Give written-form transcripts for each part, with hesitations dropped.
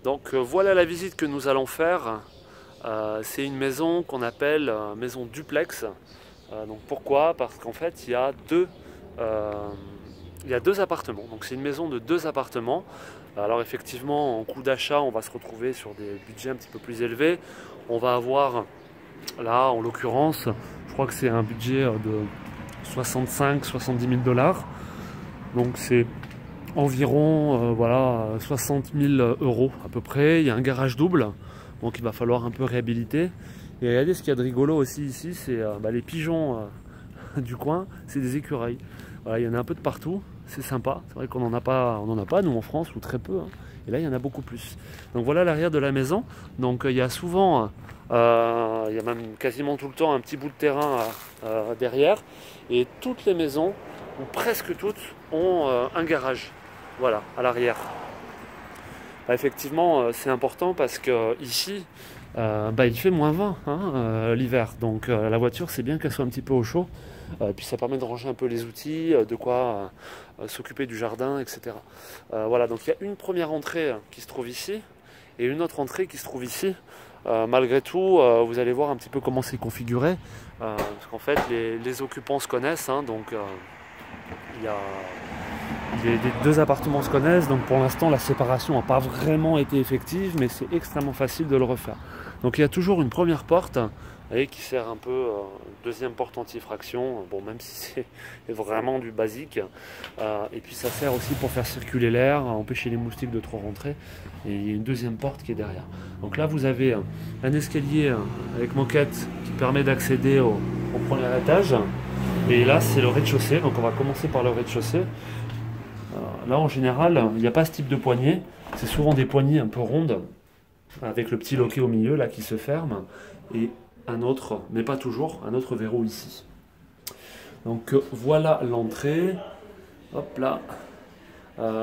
Donc voilà la visite que nous allons faire. C'est une maison qu'on appelle maison duplex. Donc pourquoi? Parce qu'en fait euh, il y a deux appartements. Donc c'est une maison de deux appartements. Alors effectivement en coût d'achat on va se retrouver sur des budgets un petit peu plus élevés. On va avoir là en l'occurrence je crois que c'est un budget de 65-70 000 dollars. Donc c'est environ voilà, 60 000 euros à peu près. Il y a un garage double, donc il va falloir un peu réhabiliter. Et regardez ce qu'il y a de rigolo aussi ici, c'est les pigeons du coin, c'est des écureuils. Voilà, il y en a un peu de partout, c'est sympa. C'est vrai qu'on n'en a pas, on en a pas nous en France, ou très peu. Hein. Et là il y en a beaucoup plus. Donc voilà l'arrière de la maison. Donc il y a souvent, il y a même quasiment tout le temps un petit bout de terrain derrière. Et toutes les maisons, ou presque toutes, ont un garage. Voilà, à l'arrière. Effectivement, c'est important parce que ici, il fait -20 hein, l'hiver. Donc la voiture, c'est bien qu'elle soit un petit peu au chaud. Puis ça permet de ranger un peu les outils, de quoi s'occuper du jardin, etc. Voilà, donc il y a une première entrée qui se trouve ici et une autre entrée qui se trouve ici. Malgré tout, vous allez voir un petit peu comment c'est configuré. Parce qu'en fait, les occupants se connaissent. Hein, donc il y a... Les deux appartements se connaissent, donc pour l'instant la séparation n'a pas vraiment été effective, mais c'est extrêmement facile de le refaire. Donc il y a toujours une première porte qui sert un peu deuxième porte anti-effraction, bon même si c'est vraiment du basique. Et puis ça sert aussi pour faire circuler l'air, empêcher les moustiques de trop rentrer. Et il y a une deuxième porte qui est derrière. Donc là vous avez un escalier avec moquette qui permet d'accéder au premier étage. Et là c'est le rez-de-chaussée, donc on va commencer par le rez-de-chaussée. Là en général il n'y a pas ce type de poignée, c'est souvent des poignées un peu rondes avec le petit loquet au milieu là qui se ferme et un autre, mais pas toujours, un autre verrou ici. Donc voilà l'entrée, hop là,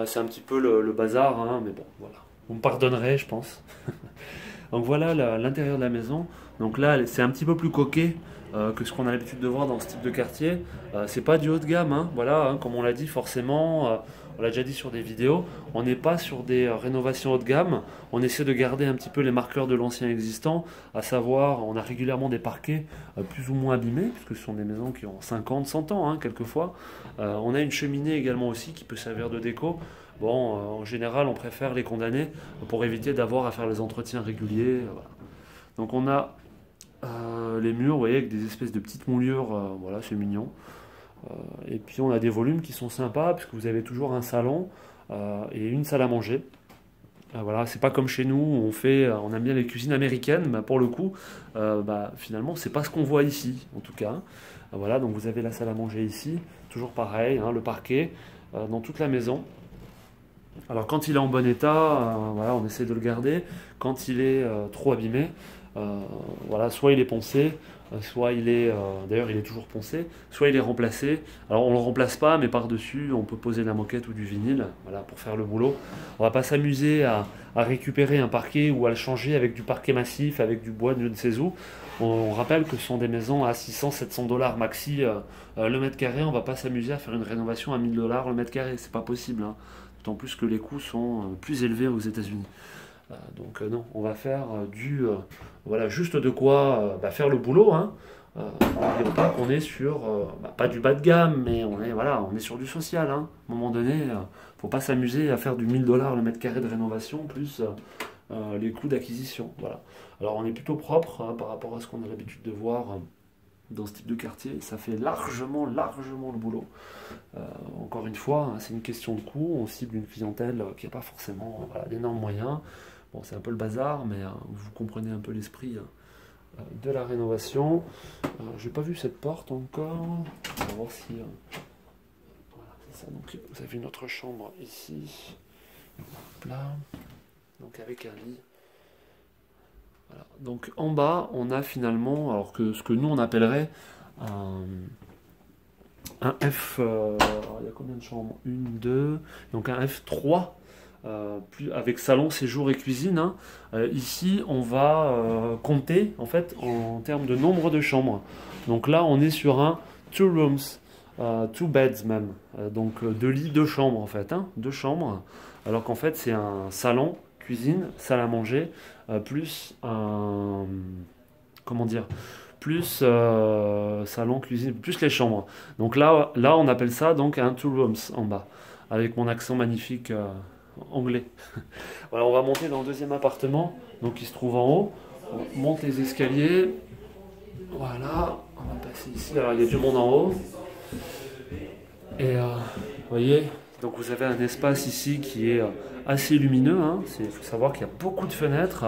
c'est un petit peu le bazar, hein, mais bon voilà, vous me pardonnerez je pense. Donc voilà l'intérieur de la maison, donc là c'est un petit peu plus coquet que ce qu'on a l'habitude de voir dans ce type de quartier. C'est pas du haut de gamme, hein, voilà, hein, comme on l'a dit forcément, on l'a déjà dit sur des vidéos, on n'est pas sur des rénovations haut de gamme, on essaie de garder un petit peu les marqueurs de l'ancien existant, à savoir on a régulièrement des parquets plus ou moins abîmés, puisque ce sont des maisons qui ont 50, 100 ans hein, quelquefois. On a une cheminée également aussi qui peut servir de déco. Bon, en général on préfère les condamner pour éviter d'avoir à faire les entretiens réguliers. Voilà. Donc on a les murs, vous voyez, avec des espèces de petites moulures, voilà, c'est mignon. Et puis on a des volumes qui sont sympas, puisque vous avez toujours un salon et une salle à manger. Voilà, c'est pas comme chez nous, où on aime bien les cuisines américaines, mais pour le coup, finalement, c'est pas ce qu'on voit ici, en tout cas. Voilà, donc vous avez la salle à manger ici, toujours pareil, hein, le parquet, dans toute la maison. Alors quand il est en bon état, voilà, on essaie de le garder. Quand il est trop abîmé, voilà, soit il est poncé, soit il est, d'ailleurs il est toujours poncé, soit il est remplacé. Alors on ne le remplace pas, mais par-dessus on peut poser de la moquette ou du vinyle, voilà, pour faire le boulot. On va pas s'amuser à récupérer un parquet ou à le changer avec du parquet massif, avec du bois de je ne sais où. On rappelle que ce sont des maisons à 600-700 dollars maxi le mètre carré. On va pas s'amuser à faire une rénovation à 1000 dollars le mètre carré, c'est pas possible. Hein. D'autant plus que les coûts sont plus élevés aux États-Unis. Donc non, on va faire voilà, juste de quoi faire le boulot. Hein. N'oublions pas qu'on est sur, pas du bas de gamme, mais voilà, on est sur du social. Hein. À un moment donné, faut pas s'amuser à faire du 1000 dollars le mètre carré de rénovation, plus les coûts d'acquisition. Voilà. Alors on est plutôt propre hein, par rapport à ce qu'on a l'habitude de voir dans ce type de quartier. Ça fait largement le boulot. Encore une fois, hein, c'est une question de coût. On cible une clientèle qui n'a pas forcément d'énormes moyens. Bon, c'est un peu le bazar, mais vous comprenez un peu l'esprit de la rénovation. J'ai pas vu cette porte encore. On va voir si... voilà, c'est ça. Donc, vous avez une autre chambre ici. Hop là. Donc, avec un lit. Voilà. Donc, en bas, on a finalement, alors que ce que nous, on appellerait un F... alors, il y a combien de chambres? Une, deux... Donc, un F3. Avec salon, séjour et cuisine. Hein. Ici, on va compter en fait en termes de nombre de chambres. Donc là, on est sur un two rooms, two beds même. Donc deux lits, deux chambres en fait, hein, deux chambres. Alors qu'en fait, c'est un salon, cuisine, salle à manger, plus un... Comment dire? Plus salon, cuisine, plus les chambres. Donc là, on appelle ça donc un two rooms en bas, avec mon accent magnifique anglais. Voilà, on va monter dans le deuxième appartement, donc qui se trouve en haut. On monte les escaliers. Voilà, on va passer ici. Alors il y a du monde en haut. Et vous voyez, donc vous avez un espace ici qui est assez lumineux. Hein. Il faut savoir qu'il y a beaucoup de fenêtres,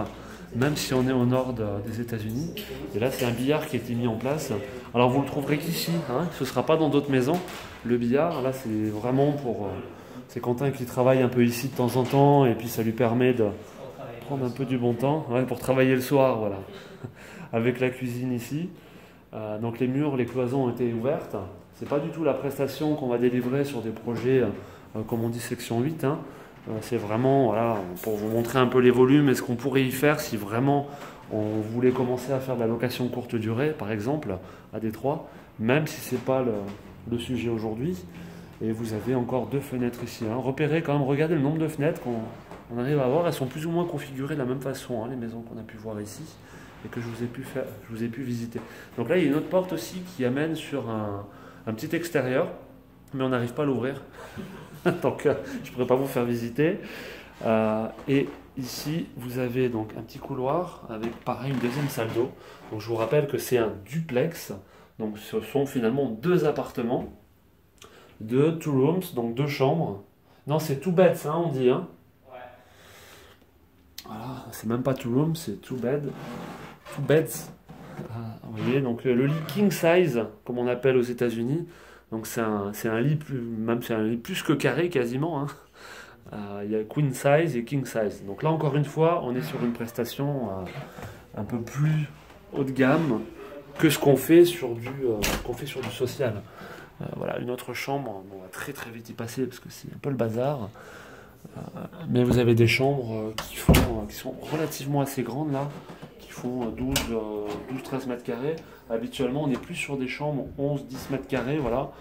même si on est au nord des États-Unis. Et là, c'est un billard qui a été mis en place. Alors vous le trouverez qu'ici, hein. Ce ne sera pas dans d'autres maisons. Le billard, là, c'est vraiment pour... c'est Quentin qui travaille un peu ici de temps en temps, et puis ça lui permet de prendre un peu du bon temps, ouais, pour travailler le soir, voilà. Avec la cuisine ici. Donc les murs, les cloisons ont été ouvertes. C'est pas du tout la prestation qu'on va délivrer sur des projets, comme on dit section 8. Hein. C'est vraiment, voilà, pour vous montrer un peu les volumes et ce qu'on pourrait y faire si vraiment on voulait commencer à faire de la location courte durée, par exemple, à Détroit, même si c'est pas le sujet aujourd'hui. Et vous avez encore 2 fenêtres ici. Hein. Repérez quand même, regardez le nombre de fenêtres qu'on arrive à avoir. Elles sont plus ou moins configurées de la même façon, hein, les maisons qu'on a pu voir ici et que je vous ai pu visiter. Donc là, il y a une autre porte aussi qui amène sur un petit extérieur, mais on n'arrive pas à l'ouvrir. Donc je ne pourrais pas vous faire visiter. Et ici, vous avez donc un petit couloir avec pareil une deuxième salle d'eau. Donc je vous rappelle que c'est un duplex. Donc ce sont finalement 2 appartements. 2 two rooms, donc 2 chambres. Non, c'est two beds, hein, on dit. Hein. Ouais. Voilà, c'est même pas two rooms, c'est two beds. Two beds. Vous voyez, donc le lit king size, comme on appelle aux États-Unis. Donc c'est un lit c'est un lit plus que carré quasiment. Hein. Il y a queen size et king size. Donc là, encore une fois, on est sur une prestation un peu plus haut de gamme que ce qu'on fait sur du social. Voilà, une autre chambre, on va très très vite y passer parce que c'est un peu le bazar. Mais vous avez des chambres qui sont relativement assez grandes là, qui font 12-13 mètres carrés. Habituellement, on est plus sur des chambres 11-10 mètres carrés, voilà,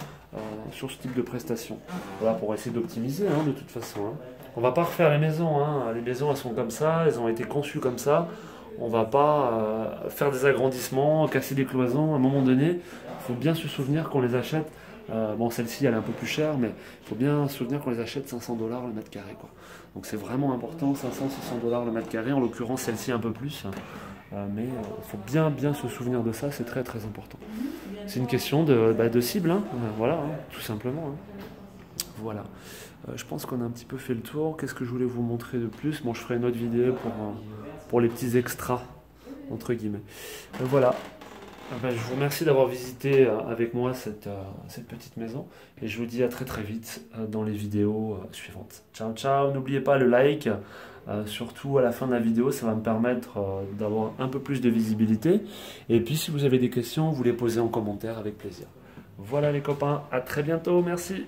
sur ce type de prestation. Voilà, pour essayer d'optimiser, hein, de toute façon. Hein. On va pas refaire les maisons, hein. Les maisons elles sont comme ça, elles ont été conçues comme ça. On va pas faire des agrandissements, casser des cloisons. À un moment donné, il faut bien se souvenir qu'on les achète. Bon, celle-ci elle est un peu plus chère, mais il faut bien se souvenir qu'on les achète 500$ le mètre carré, quoi. Donc c'est vraiment important, 500-600$ le mètre carré, en l'occurrence celle-ci un peu plus. Mais il faut bien se souvenir de ça, c'est très très important. C'est une question de cible, hein. Voilà, hein, tout simplement. Hein. Voilà. Je pense qu'on a un petit peu fait le tour. Qu'est-ce que je voulais vous montrer de plus? Bon, je ferai une autre vidéo pour les petits extras, entre guillemets. Voilà. Je vous remercie d'avoir visité avec moi cette petite maison et je vous dis à très très vite dans les vidéos suivantes. Ciao ciao, n'oubliez pas le like, surtout à la fin de la vidéo, ça va me permettre d'avoir un peu plus de visibilité. Et puis si vous avez des questions, vous les posez en commentaire avec plaisir. Voilà les copains, à très bientôt, merci.